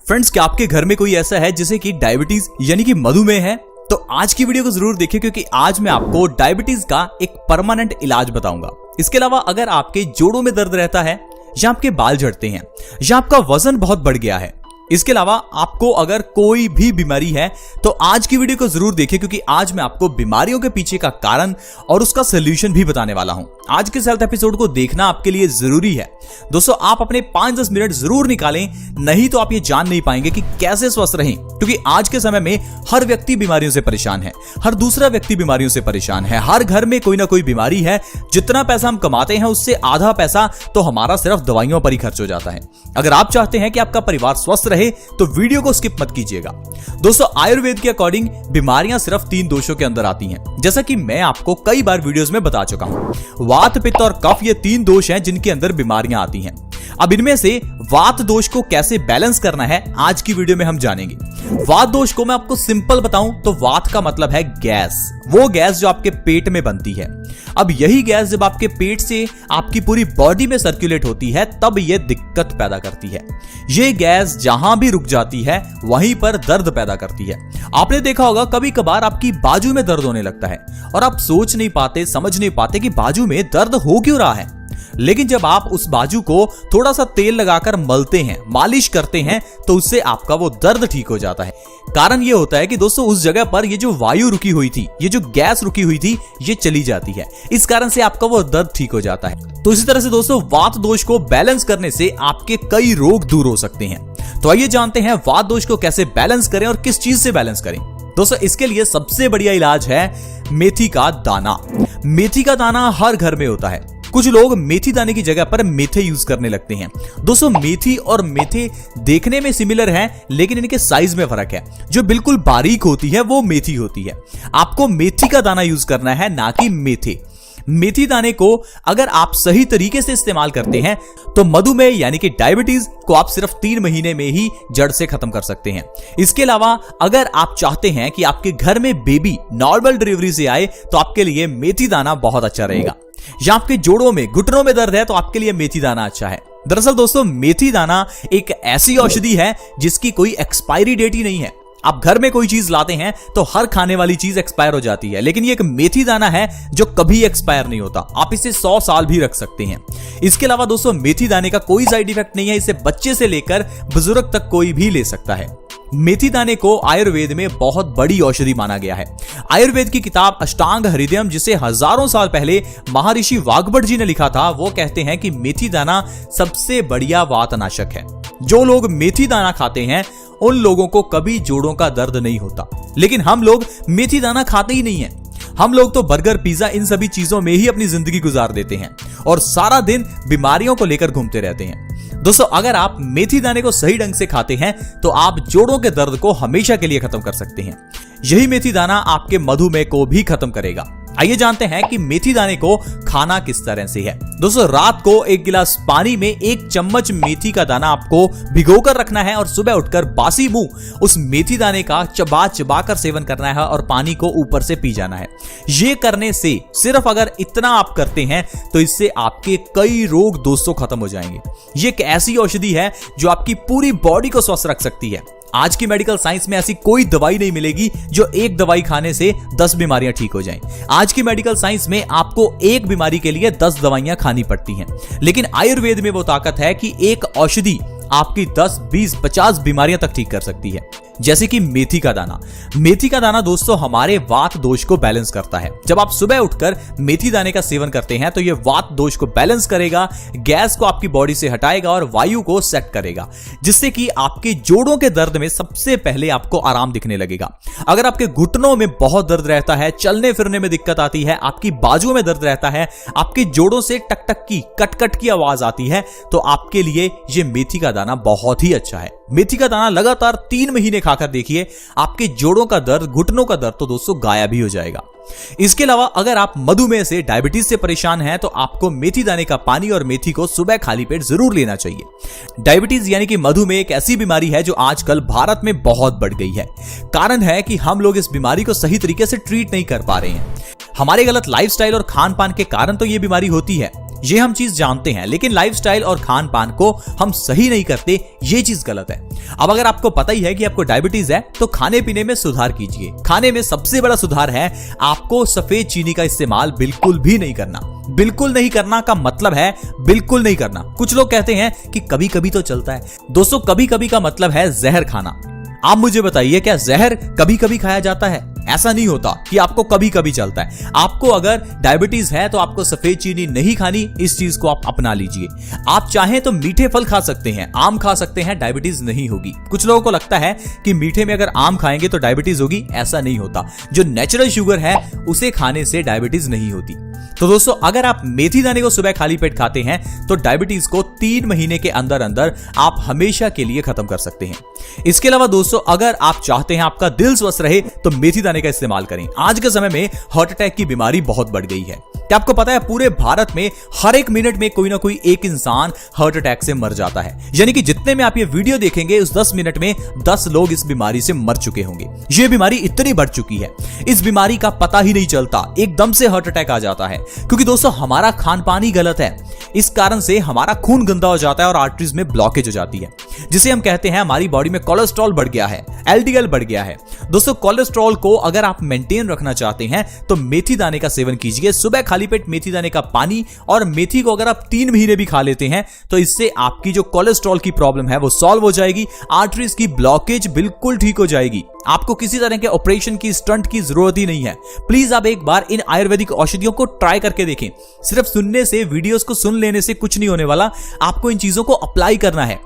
Friends, क्या आपके घर में कोई ऐसा है जिसे कि डायबिटीज यानी कि मधुमेह है? तो आज की वीडियो को जरूर देखिए, क्योंकि आज मैं आपको डायबिटीज का एक परमानेंट इलाज बताऊंगा। इसके अलावा अगर आपके जोड़ों में दर्द रहता है, या आपके बाल झड़ते हैं, या आपका वजन बहुत बढ़ गया है, इसके अलावा आपको अगर कोई भी बीमारी है, तो आज की वीडियो को जरूर देखिए, क्योंकि आज मैं आपको बीमारियों के पीछे का कारण और उसका सोल्यूशन भी बताने वाला हूं। आज के हेल्थ एपिसोड को देखना आपके लिए जरूरी है। दोस्तों, आप अपने 5-10 मिनट जरूर निकालें, नहीं तो आप ये जान नहीं पाएंगे कि कैसे स्वस्थ रहें, क्योंकि आज के समय में हर व्यक्ति बीमारियों से परेशान है, हर दूसरा व्यक्ति बीमारियों से परेशान है, हर घर में कोई ना कोई बीमारी है। जितना पैसा हम कमाते हैं उससे आधा पैसा तो हमारा सिर्फ दवाइयों पर ही खर्च हो जाता है। अगर आप चाहते हैं कि आपका परिवार स्वस्थ रहे तो वीडियो को स्किप मत कीजिएगा। दोस्तों, आयुर्वेद के अकॉर्डिंग बीमारियां सिर्फ 3 दोषों के अंदर आती हैं, जैसा कि मैं आपको कई बार वीडियोस में बता चुका हूं। वात, पित्त और कफ, ये 3 दोष हैं जिनके अंदर बीमारियां आती हैं। अब इनमें से वात दोष को कैसे बैलेंस करना है आज की वीडियो में हम जानेंगे। वात दोष को मैं आपको सिंपल बताऊं तो वात का मतलब है गैस, वो गैस जो आपके पेट में बनती है। अब यही गैस जब आपके पेट से आपकी पूरी बॉडी में सर्कुलेट होती है, तब यह दिक्कत पैदा करती है। यह गैस जहां भी रुक जाती है वहीं पर दर्द पैदा करती है। आपने देखा होगा कभी कभार आपकी बाजू में दर्द होने लगता है और आप सोच नहीं पाते, समझ नहीं पाते कि बाजू में दर्द हो क्यों रहा है। लेकिन जब आप उस बाजू को थोड़ा सा तेल लगाकर मलते हैं, मालिश करते हैं, तो उससे आपका वो दर्द ठीक हो जाता है। कारण ये होता है कि दोस्तों, उस जगह पर ये जो वायु रुकी हुई थी, ये जो गैस रुकी हुई थी, ये चली जाती है। इस कारण से आपका वो दर्द ठीक हो जाता है। तो इसी तरह से दोस्तों, वात दोष को बैलेंस करने से आपके कई रोग दूर हो सकते हैं। तो आइए जानते हैं वात दोष को कैसे बैलेंस करें और किस चीज से बैलेंस करें। दोस्तों, इसके लिए सबसे बढ़िया इलाज है मेथी का दाना। मेथी का दाना हर घर में होता है। कुछ लोग मेथी दाने की जगह पर मेथे यूज करने लगते हैं। दोस्तों, मेथी और मेथे देखने में सिमिलर हैं, लेकिन इनके साइज में फर्क है। जो बिल्कुल बारीक होती है वो मेथी होती है। आपको मेथी का दाना यूज करना है, ना कि मेथे। मेथी दाने को अगर आप सही तरीके से इस्तेमाल करते हैं तो मधुमेह यानी कि डायबिटीज को आप सिर्फ 3 महीने में ही जड़ से खत्म कर सकते हैं। इसके अलावा अगर आप चाहते हैं कि आपके घर में बेबी नॉर्मल डिलीवरी से आए, तो आपके लिए मेथी दाना बहुत अच्छा रहेगा। या आपके जोड़ों में, घुटनों में दर्द है, तो आपके लिए मेथी दाना अच्छा है। दरअसल दोस्तों, मेथी दाना एक ऐसी औषधि है जिसकी कोई एक्सपायरी डेट ही नहीं है। आप घर में कोई चीज लाते हैं तो हर खाने वाली चीज एक्सपायर हो जाती है, लेकिन ये एक मेथी दाना है जो कभी एक्सपायर नहीं होता। आप इसे 100 साल भी रख सकते हैं। इसके अलावा दोस्तों, मेथी दाने का कोई साइड इफेक्ट नहीं है। इसे बच्चे से लेकर बुजुर्ग तक कोई भी ले सकता है। मेथी दाने को आयुर्वेद में बहुत बड़ी औषधि माना गया है। आयुर्वेद की किताब अष्टांग हृदयम, जिसे हजारों साल पहले महर्षि वाग्भट जी ने लिखा था, वो कहते हैं कि मेथी दाना सबसे बढ़िया वातनाशक है। जो लोग मेथी दाना खाते हैं उन लोगों को कभी जोड़ों का दर्द नहीं होता। लेकिन हम लोग मेथी दाना खाते ही नहीं है। हम लोग तो बर्गर, पिज्जा, इन सभी चीजों में ही अपनी जिंदगी गुजार देते हैं और सारा दिन बीमारियों को लेकर घूमते रहते हैं। दोस्तों, अगर आप मेथी दाने को सही ढंग से खाते हैं तो आप जोड़ों के दर्द को हमेशा के लिए खत्म कर सकते हैं। यही मेथी दाना आपके मधुमेह को भी खत्म करेगा। आइए जानते हैं कि मेथी दाने को खाना किस तरह से है। दोस्तों, रात को 1 गिलास पानी में 1 चम्मच मेथी का दाना आपको भिगोकर रखना है और सुबह उठकर बासी मुंह उस मेथी दाने का चबा चबा कर सेवन करना है और पानी को ऊपर से पी जाना है। ये करने से, सिर्फ अगर इतना आप करते हैं, तो इससे आपके कई रोग दोस्तों खत्म हो जाएंगे। ये एक ऐसी औषधि है जो आपकी पूरी बॉडी को स्वस्थ रख सकती है। आज की मेडिकल साइंस में ऐसी कोई दवाई नहीं मिलेगी जो एक दवाई खाने से 10 बीमारियां ठीक हो जाएं। आज की मेडिकल साइंस में आपको एक बीमारी के लिए 10 दवाइयां खानी पड़ती हैं, लेकिन आयुर्वेद में वो ताकत है कि एक औषधि आपकी 10, 20, 50 बीमारियां तक ठीक कर सकती है। जैसे कि मेथी का दाना। मेथी का दाना दोस्तों हमारे वात दोष को बैलेंस करता है। जब आप सुबह उठकर मेथी दाने का सेवन करते हैं तो यह वात दोष को बैलेंस करेगा, गैस को आपकी बॉडी से हटाएगा और वायु को सेट करेगा, जिससे कि आपके जोड़ों के दर्द में सबसे पहले आपको आराम दिखने लगेगा। अगर आपके घुटनों में बहुत दर्द रहता है, चलने फिरने में दिक्कत आती है, आपकी बाजुओं में दर्द रहता है, आपके जोड़ों से टक टक की, कट कट की आवाज आती है, तो आपके लिए यह मेथी का दाना बहुत ही अच्छा है। मेथी का दाना लगातार 3 महीने खाकर देखिए, आपके जोड़ों का दर्द, घुटनों का दर्द तो दोस्तों गायब ही हो जाएगा। इसके अलावा अगर आप मधुमेह से, डायबिटीज से परेशान हैं, तो आपको मेथी दाने का पानी और मेथी को सुबह खाली पेट जरूर लेना चाहिए। डायबिटीज यानी कि मधुमेह एक ऐसी बीमारी है जो आजकल भारत में बहुत बढ़ गई है। कारण है कि हम लोग इस बीमारी को सही तरीके से ट्रीट नहीं कर पा रहे हैं। हमारे गलत लाइफस्टाइल और खान पान के कारण तो ये बीमारी होती है। ये हम चीज जानते हैं, लेकिन लाइफस्टाइल और खान पान को हम सही नहीं करते, ये चीज गलत है। अब अगर आपको पता ही है कि आपको डायबिटीज है तो खाने पीने में सुधार कीजिए। खाने में सबसे बड़ा सुधार है आपको सफेद चीनी का इस्तेमाल बिल्कुल भी नहीं करना। बिल्कुल नहीं करना का मतलब है बिल्कुल नहीं करना। कुछ लोग कहते हैं कि कभी कभी तो चलता है। दोस्तों, कभी कभी का मतलब है जहर खाना। आप मुझे बताइए, क्या जहर कभी कभी खाया जाता है? ऐसा नहीं होता कि आपको कभी कभी चलता है। आपको अगर डायबिटीज है तो आपको सफेद चीनी नहीं खानी, इस चीज को आप अपना लीजिए। आप चाहें तो मीठे फल खा सकते हैं, आम खा सकते हैं, डायबिटीज नहीं होगी। कुछ लोगों को लगता है कि मीठे में अगर आम खाएंगे तो डायबिटीज होगी, ऐसा नहीं होता। जो नेचुरल शुगर है उसे खाने से डायबिटीज नहीं होती। तो दोस्तों, अगर आप मेथी दाने को सुबह खाली पेट खाते हैं तो डायबिटीज को 3 महीने के अंदर अंदर आप हमेशा के लिए खत्म कर सकते हैं। इसके अलावा दोस्तों, अगर आप चाहते हैं आपका दिल स्वस्थ रहे तो मेथी दाने का इस्तेमाल करें। आज के समय में हार्ट अटैक की बीमारी बहुत बढ़ गई है। क्या आपको पता है पूरे भारत में हर एक मिनट में कोई ना कोई एक इंसान हार्ट अटैक से मर जाता है। यानी कि जितने में आप ये वीडियो देखेंगे उस 10 मिनट में 10 लोग इस बीमारी से मर चुके होंगे। ये बीमारी इतनी बढ़ चुकी है, इस बीमारी का पता ही नहीं चलता, एकदम से हार्ट अटैक आ जाता है। क्योंकि दोस्तों, हमारा खान पान ही गलत है। इस कारण से हमारा खून गंदा हो जाता है और आर्टरीज में ब्लॉकेज हो जाती है, जिसे हम कहते हैं हमारी बॉडी में कोलेस्ट्रॉल बढ़ गया है, एलडीएल बढ़ गया है। दोस्तों, कोलेस्ट्रॉल को अगर आप मेंटेन रखना चाहते हैं तो मेथी दाने का सेवन कीजिए। सुबह खाली पेट मेथी दाने का पानी और मेथी को अगर आप 3 महीने भी खा लेते हैं तो इससे आपकी जो कोलेस्ट्रॉल की प्रॉब्लम है वो सॉल्व हो जाएगी। आर्टरीज की ब्लॉकेज बिल्कुल ठीक हो जाएगी। आपको किसी तरह के ऑपरेशन की, स्टंट की जरूरत ही नहीं है। प्लीज आप एक बार इन आयुर्वेदिक औषधियों को ट्राई करके देखें। सिर्फ सुनने से, वीडियोस को सुन लेने से कुछ नहीं होने वाला, आपको इन चीजों को अप्लाई करना है।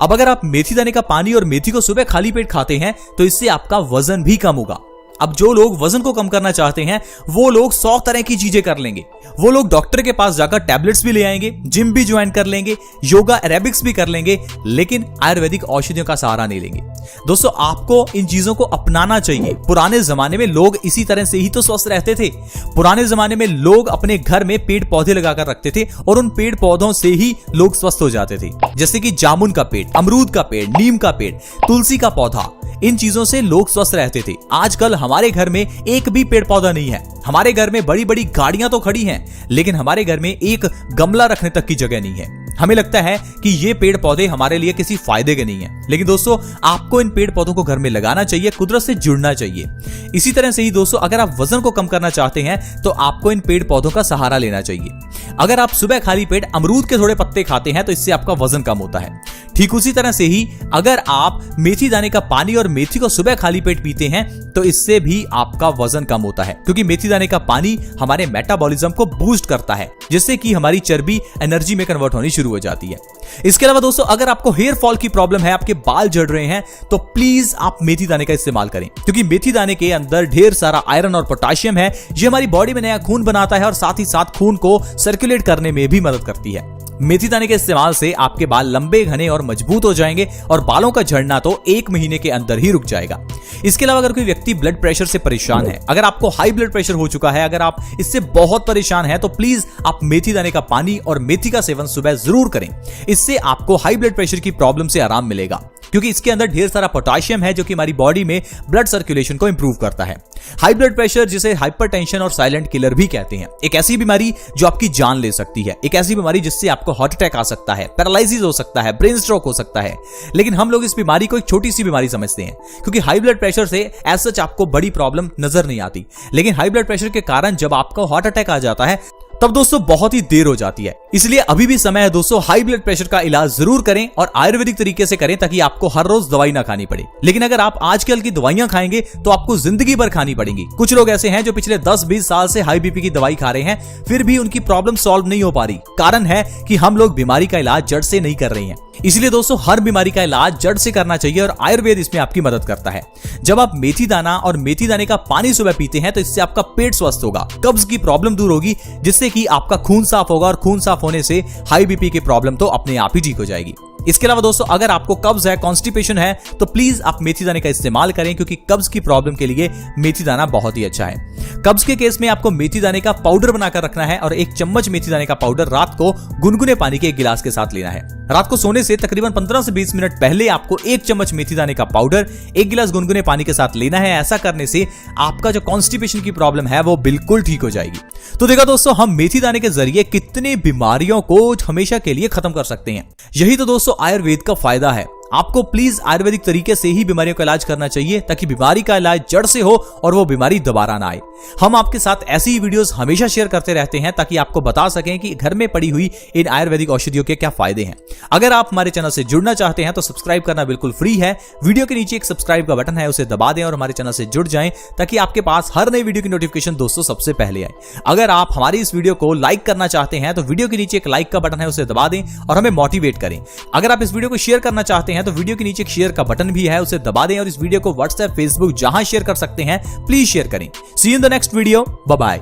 अब अगर आप मेथी दाने का पानी और मेथी को सुबह खाली पेट खाते हैं तो इससे आपका वजन भी कम होगा। अब जो लोग वजन को कम करना चाहते हैं वो लोग 100 तरह की चीजें कर लेंगे। वो लोग डॉक्टर के पास जाकर टैबलेट्स भी ले आएंगे, जिम भी ज्वाइन कर लेंगे, योगा एरोबिक्स भी कर लेंगे, लेकिन आयुर्वेदिक औषधियों का सहारा नहीं लेंगे। दोस्तों, आपको इन चीजों को अपनाना चाहिए। पुराने जमाने में लोग इसी तरह से ही तो स्वस्थ रहते थे। पुराने जमाने में लोग अपने घर में पेड़ पौधे लगाकर रखते थे और उन पेड़ पौधों से ही लोग स्वस्थ हो जाते थे। जैसे कि जामुन का पेड़, अमरूद का पेड़, नीम का पेड़, तुलसी का पौधा, इन चीजों से लोग स्वस्थ रहते थे। आजकल हमारे घर में एक भी पेड़ पौधा नहीं है। हमारे घर में बड़ी बड़ी गाड़ियां तो खड़ी हैं, लेकिन हमारे घर में एक गमला रखने तक की जगह नहीं है। हमें लगता है कि ये पेड़ पौधे हमारे लिए किसी फायदे के नहीं है, लेकिन दोस्तों, आपको इन पेड़ पौधों को घर में लगाना चाहिए, कुदरत से जुड़ना चाहिए। इसी तरह से ही दोस्तों, अगर आप वजन को कम करना चाहते हैं तो आपको इन पेड़ पौधों का सहारा लेना चाहिए। अगर आप सुबह खाली पेट अमरूद के थोड़े पत्ते खाते हैं तो इससे आपका वजन कम होता है। ठीक उसी तरह से ही अगर आप मेथी दाने का पानी और मेथी को सुबह खाली पेट पीते हैं तो इससे भी आपका वजन कम होता है, क्योंकि मेथी दाने का पानी हमारे मेटाबॉलिज्म को बूस्ट करता है, जिससे कि हमारी चर्बी एनर्जी में कन्वर्ट होनी शुरू हो जाती है। इसके अलावा दोस्तों, अगर आपको हेयर फॉल की प्रॉब्लम है, आपके बाल झड़ रहे हैं, तो प्लीज आप मेथी दाने का इस्तेमाल करें, क्योंकि मेथी दाने के अंदर ढेर सारा आयरन और पोटेशियम है। ये हमारी बॉडी में नया खून बनाता है और साथ ही साथ खून को सर्कुलेट करने में भी मदद करती है। मेथी दाने के इस्तेमाल से आपके बाल लंबे, घने और मजबूत हो जाएंगे और बालों का झड़ना तो 1 महीने के अंदर ही रुक जाएगा। इसके अलावा अगर कोई व्यक्ति ब्लड प्रेशर से परेशान है, अगर आपको हाई ब्लड प्रेशर हो चुका है, अगर आप इससे बहुत परेशान हैं, तो प्लीज आप मेथी दाने का पानी और मेथी का सेवन सुबह जरूर करें। इससे आपको हाई ब्लड प्रेशर की प्रॉब्लम से आराम मिलेगा, क्योंकि इसके अंदर ढेर सारा पोटेशियम है जो कि हमारी बॉडी में ब्लड सर्कुलेशन को इंप्रूव करता है। हाई ब्लड प्रेशर, जिसे हाइपरटेंशन और साइलेंट किलर भी कहते हैं, एक ऐसी बीमारी जो आपकी जान ले सकती है, एक ऐसी बीमारी जिससे आपको हार्ट अटैक आ सकता है, पैरालिसिस हो सकता है, ब्रेन स्ट्रोक हो सकता है। लेकिन हम लोग इस बीमारी को एक छोटी सी बीमारी समझते हैं, क्योंकि हाई ब्लड प्रेशर से एज सच आपको बड़ी प्रॉब्लम नजर नहीं आती, लेकिन हाई ब्लड प्रेशर के कारण जब आपको हार्ट अटैक आ जाता है तब दोस्तों बहुत ही देर हो जाती है। इसलिए अभी भी समय है दोस्तों, हाई ब्लड प्रेशर का इलाज जरूर करें और आयुर्वेदिक तरीके से करें, ताकि आपको हर रोज दवाई ना खानी पड़े। लेकिन अगर आप आजकल की दवाइयां खाएंगे तो आपको जिंदगी भर खानी पड़ेंगी। कुछ लोग ऐसे हैं जो पिछले 10-20 साल से हाई बीपी की दवाई खा रहे हैं, फिर भी उनकी प्रॉब्लम सॉल्व नहीं हो पा रही। कारण है कि हम लोग बीमारी का इलाज जड़ से नहीं कर रहे हैं। इसलिए दोस्तों, हर बीमारी का इलाज जड़ से करना चाहिए और आयुर्वेद इसमें आपकी मदद करता है। जब आप मेथी दाना और मेथी दाने का पानी सुबह पीते हैं तो इससे आपका पेट स्वस्थ होगा, कब्ज की प्रॉब्लम दूर होगी, जिससे कि आपका खून साफ होगा और खून साफ होने से हाई बीपी की प्रॉब्लम तो अपने आप ही ठीक हो जाएगी। इसके अलावा दोस्तों अगर आपको कब्ज है, कॉन्स्टिपेशन है, तो प्लीज आप मेथी दाने का इस्तेमाल करें क्योंकि कब्ज की प्रॉब्लम के लिए मेथी दाना बहुत ही अच्छा है। कब्ज के केस में आपको मेथी दाने का पाउडर बनाकर रखना है और 1 चम्मच मेथी दाने का पाउडर रात को गुनगुने पानी के 1 गिलास के साथ लेना है। रात को सोने से तकरीबन 15 से 20 मिनट पहले आपको 1 चम्मच मेथी दाने का पाउडर 1 गिलास गुनगुने पानी के साथ लेना है। ऐसा करने से आपका जो कॉन्स्टिपेशन की प्रॉब्लम है वो बिल्कुल ठीक हो जाएगी। तो देखा दोस्तों, हम मेथी दाने के जरिए कितने बीमारियों को हमेशा के लिए खत्म कर सकते हैं। यही तो दोस्तों आयुर्वेद का फायदा है। आपको प्लीज आयुर्वेदिक तरीके से ही बीमारियों का इलाज करना चाहिए ताकि बीमारी का इलाज जड़ से हो और वो बीमारी दोबारा ना आए। हम आपके साथ ऐसी ही वीडियोस हमेशा शेयर करते रहते हैं ताकि आपको बता सकें कि घर में पड़ी हुई इन आयुर्वेदिक औषधियों के क्या फायदे हैं। अगर आप हमारे चैनल से जुड़ना चाहते हैं तो सब्सक्राइब करना बिल्कुल फ्री है। वीडियो के नीचे एक सब्सक्राइब का बटन है, उसे दबा दें और हमारे चैनल से जुड़ जाएं ताकि आपके पास हर नई वीडियो की नोटिफिकेशन दोस्तों सबसे पहले आए। अगर आप हमारी इस वीडियो को लाइक करना चाहते हैं तो वीडियो के नीचे एक लाइक का बटन है, उसे दबा दें और हमें मोटिवेट करें। अगर आप इस वीडियो को शेयर करना चाहते हैं तो वीडियो के नीचे शेयर का बटन भी है, उसे दबा दें और इस वीडियो को व्हाट्सएप, फेसबुक जहां शेयर कर सकते हैं प्लीज शेयर करें। See you in the next video, bye bye.